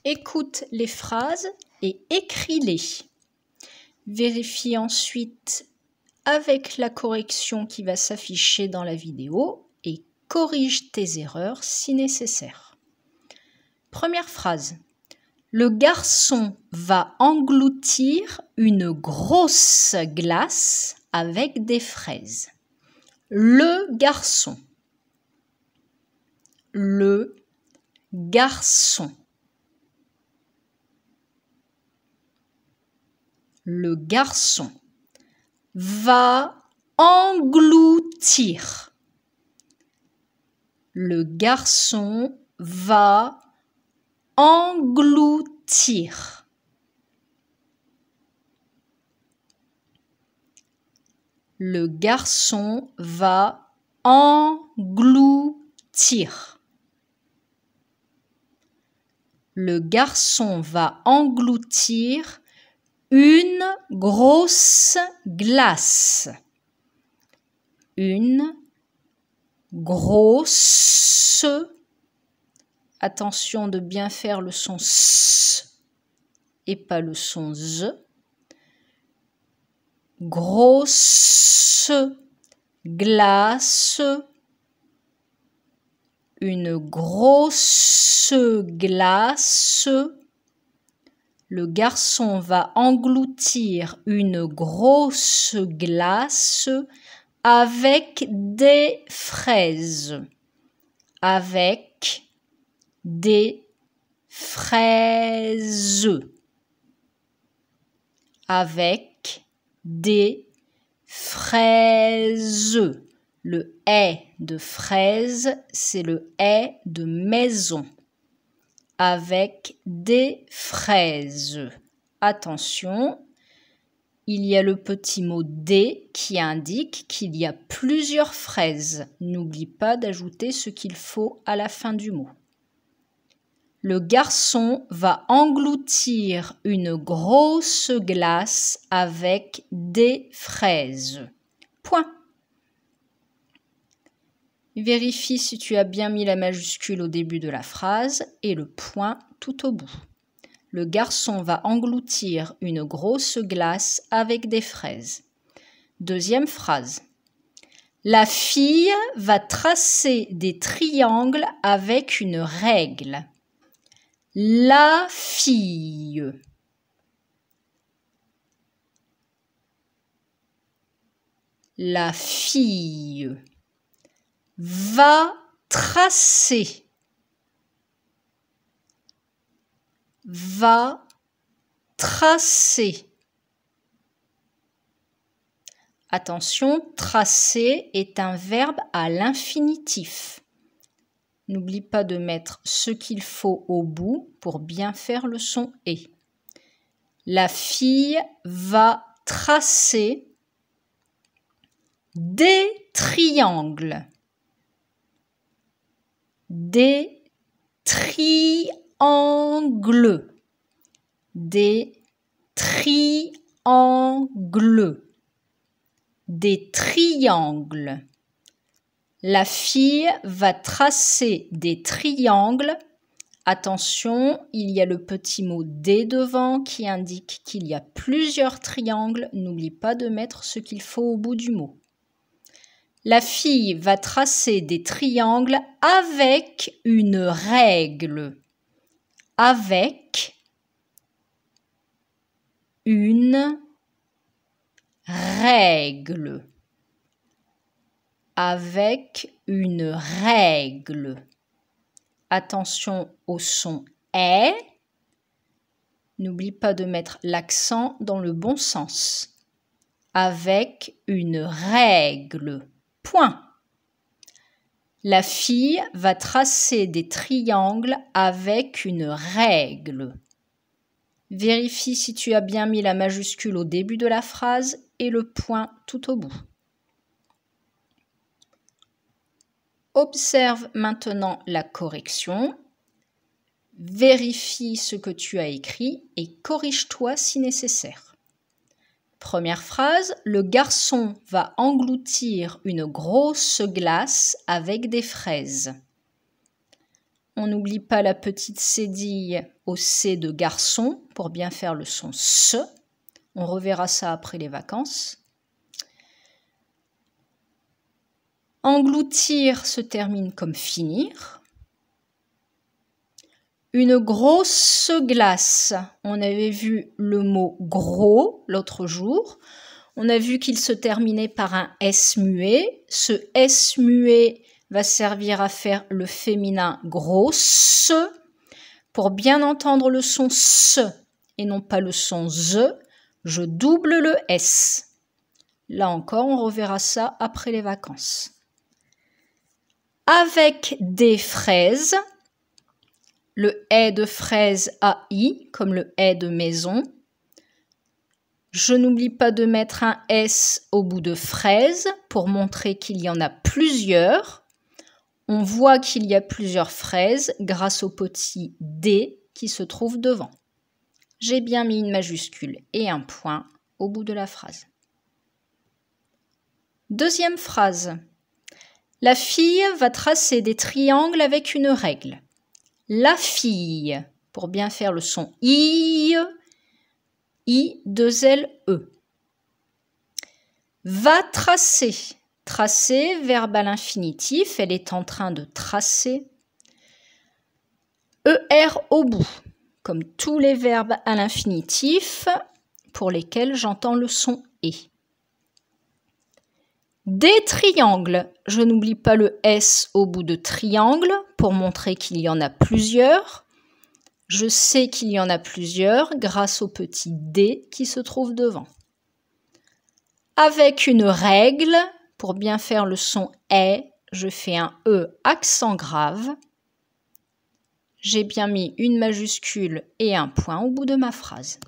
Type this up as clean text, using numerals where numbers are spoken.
Écoute les phrases et écris-les. Vérifie ensuite avec la correction qui va s'afficher dans la vidéo et corrige tes erreurs si nécessaire. Première phrase. Le garçon va engloutir une grosse glace avec des fraises. Le garçon. Le garçon. Le garçon va engloutir. Le garçon va engloutir. Le garçon va engloutir. Le garçon va engloutir une grosse glace. Une grosse. Attention de bien faire le son S et pas le son Z. Grosse glace. Une grosse glace. Le garçon va engloutir une grosse glace avec des fraises. Avec des fraises. Avec des fraises. Le « est » de fraise, c'est le « est » de maison. Avec des fraises. Attention, il y a le petit mot « des » qui indique qu'il y a plusieurs fraises. N'oublie pas d'ajouter ce qu'il faut à la fin du mot. Le garçon va engloutir une grosse glace avec des fraises. Point. Vérifie si tu as bien mis la majuscule au début de la phrase et le point tout au bout. Le garçon va engloutir une grosse glace avec des fraises. Deuxième phrase. La fille va tracer des triangles avec une règle. La fille. La fille va tracer. Va tracer. Attention, tracer est un verbe à l'infinitif. N'oublie pas de mettre ce qu'il faut au bout pour bien faire le son « et ». La fille va tracer des triangles. Des triangles. Des triangles. Des triangles. La fille va tracer des triangles. Attention, il y a le petit mot « des » devant qui indique qu'il y a plusieurs triangles. N'oublie pas de mettre ce qu'il faut au bout du mot. La fille va tracer des triangles avec une règle. Avec une règle. Avec une règle. Attention au son « est ». N'oublie pas de mettre l'accent dans le bon sens. Avec une règle. Point. La fille va tracer des triangles avec une règle. Vérifie si tu as bien mis la majuscule au début de la phrase et le point tout au bout. Observe maintenant la correction. Vérifie ce que tu as écrit et corrige-toi si nécessaire. Première phrase, le garçon va engloutir une grosse glace avec des fraises. On n'oublie pas la petite cédille au C de garçon pour bien faire le son S. On reverra ça après les vacances. Engloutir se termine comme finir. Une grosse glace. On avait vu le mot gros l'autre jour. On a vu qu'il se terminait par un S muet. Ce S muet va servir à faire le féminin grosse. Pour bien entendre le son S et non pas le son Z, je double le S. Là encore, on reverra ça après les vacances. Avec des fraises, le est de fraise AI, comme le est de maison. Je n'oublie pas de mettre un S au bout de fraise pour montrer qu'il y en a plusieurs. On voit qu'il y a plusieurs fraises grâce au petit D qui se trouve devant. J'ai bien mis une majuscule et un point au bout de la phrase. Deuxième phrase. La fille va tracer des triangles avec une règle. La fille, pour bien faire le son I, deux L, E. Va tracer. Tracer, verbe à l'infinitif, elle est en train de tracer. ER au bout, comme tous les verbes à l'infinitif pour lesquels j'entends le son E. Des triangles, je n'oublie pas le S au bout de triangle pour montrer qu'il y en a plusieurs. Je sais qu'il y en a plusieurs grâce au petit D qui se trouve devant. Avec une règle, pour bien faire le son E, je fais un E accent grave. J'ai bien mis une majuscule et un point au bout de ma phrase.